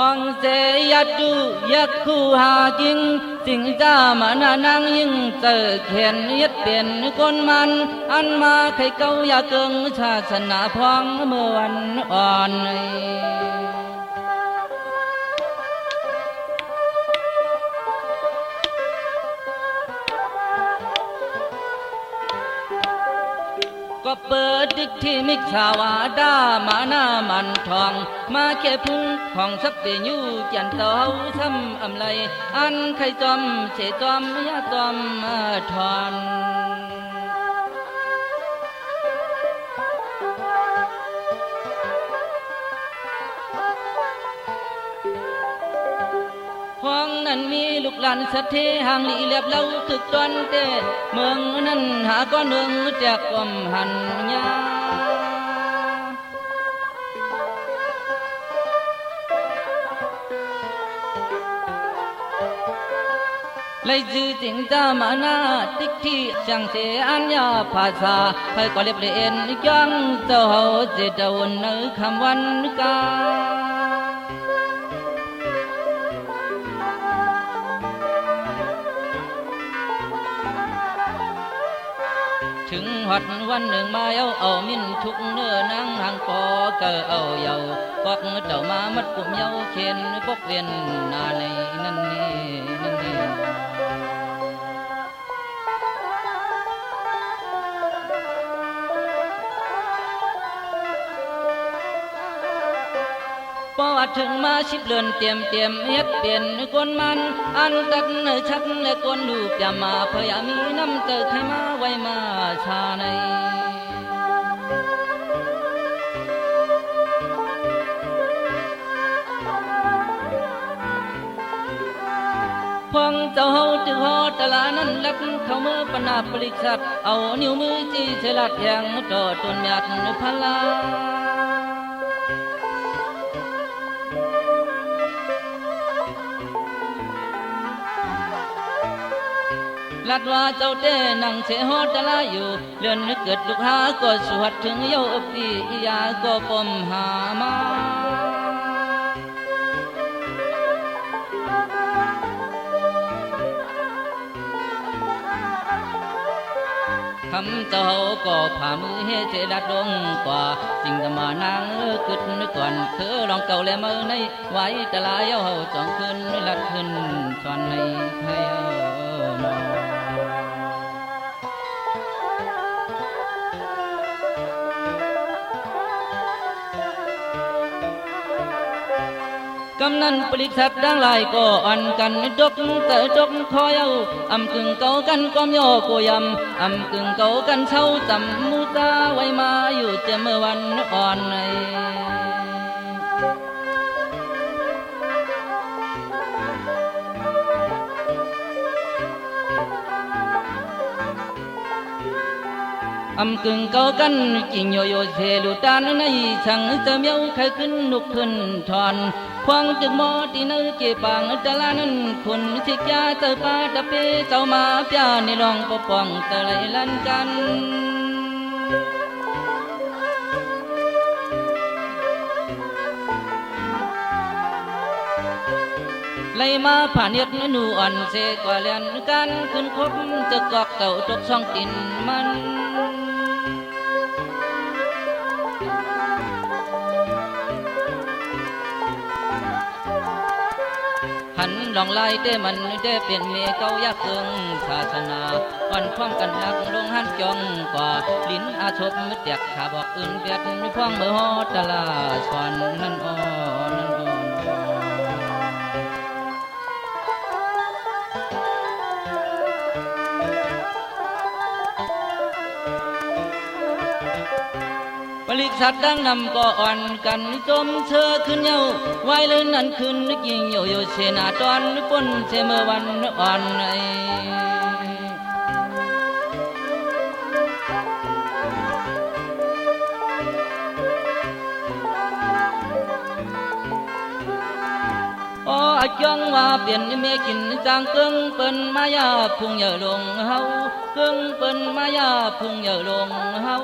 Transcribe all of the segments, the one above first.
องเสยดูยักคู่หากิงสิ่งจ้ามานานังยิ่งเจอเขียนยึดเปลี่ยนคนมันอันมาใครเกาอยาเกิงชาสนาพองเมื่อวันอ่อนก็เปิดดิกที่มิกชาวาดามาหน้ามันทองมาแค่พึ่งของสับเปยูจันเต้าซ้ำอำไลอันใครจอมเฉจอมยาจอมมาทอนห้องนั้นมีลูกหลานสัตเทห่างหลีเลียบเล่าตึกตอนเตเมืองนั้นหาก้อนเนืองจากกอมหันยาเลยจื้อจริงจ้ามาหน้าติ๊กที่ช่างเสียอัญญาภาษาให้ก็เล็บเลียนยังเจ้าเฮาเจดาวนในคำวันกาถึงหอดวันหนึ่งมาเอามินทุกเนื้อนางหางกอเกอเอาเยาพวกเจ้ามามัดกลุ่มเยาเขียนพวกเวียนนาในนั่นนี่นั่นนี่พอถึงมาชิบเลือนเตรียมเฮ็ดเปลี่ยนคนมันอันตักเนื้อชักและคนลูกอย่ามาพยามีน้ำเติกให้มาไว้มาชาในพองเจ้าเฮาตึกฮอตลานั้นลักเข้ามือปนาปริชัดเอานิ้วมือจี้เฉลัดแยงต่อต้นหยัดพลาลัดว่าเจ้าเต้นั่งเสหอตลาอยู่เลื่อนนึกเกิดลูกหาก็สวดถึงเย้าปียาก็ปมหามาคำเจ้าก็ผ่ามือให้เจลัดลงกว่าสิ่งธรรมานางกึดนึกก่อนเธอลองเก่าและมือในไว้ตลาเย้าจ้องขึ้นลัดขึ้นสอนในไทยกำนันปริชัดดังลายก็อ่อนกันจกแต่จกคอยเอาอำกึ่งเก่ากันก็มโยโกยำอำกึ่งเก่ากันเช่าจำมูตาไว้มาอยู่เจเมื่อวันอ่อนในอำกึ่งเก่ากันจิงโยโยเซลูตานในช่างจะเมียวใครขึ้นนุกขึ้นทอนควงจึงมอที่นึกเก็บปังตะลานั้นคนสิกยาเตอปาตะเปเจ้ามาเปียในรองปกป้องตะไลลันกันไล่มาผ่านเย็ดหนูอ่อนเสกว่าเลียนกันขึ้นคบจะกอกเก่าตกช่องตินมันหันลองไล่เต้มันได้เป็นเมเก้ายักเกิงศาสนาอ่อนความกันรักลงหันจองกว่าลิ้นอาชบมืดแจกขาบอกอื่นเบียดพ่องเมื่อฮอตลาสอนนั่นอ่อนนั่นอ่อนปริชัดดังนำก็อ่อนกันจมเชอขึ้นเย้าไว้เลยนั่นขึ้นนึกยิงโยโยเสนาตอนปนเสเมื่อวันอ่อนไอจังว่าเปลี่ยนเมียกินจางเกิงเปิ้นมายาพุ่งเหยลงเฮาเกิงเปิ้นมายาพุ่งเหยลงเฮา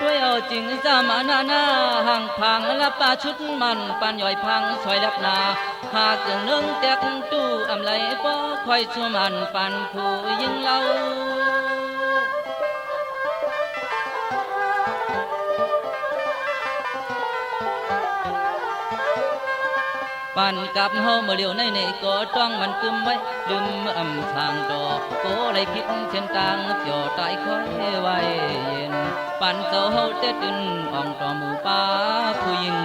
วยเอาจริงสามานาห่างพังละป่าชุดมันปันย่อยพังซอยลับนาหากเกิงเนื่องแตกตู้อำไหลบ่ค่อยชูมันปันผู้ยิงเล่าปันกับเฮาเมื่อเดียวในก็ต้องมันกึมไว้ลืมอำทางดอกโกไหลพิษเส้นต่างเจียวตายค่อยไว้เย็นปันเจ้าเฮาเตตื่นอ่องต่อหมู่ป่าผู้ยิง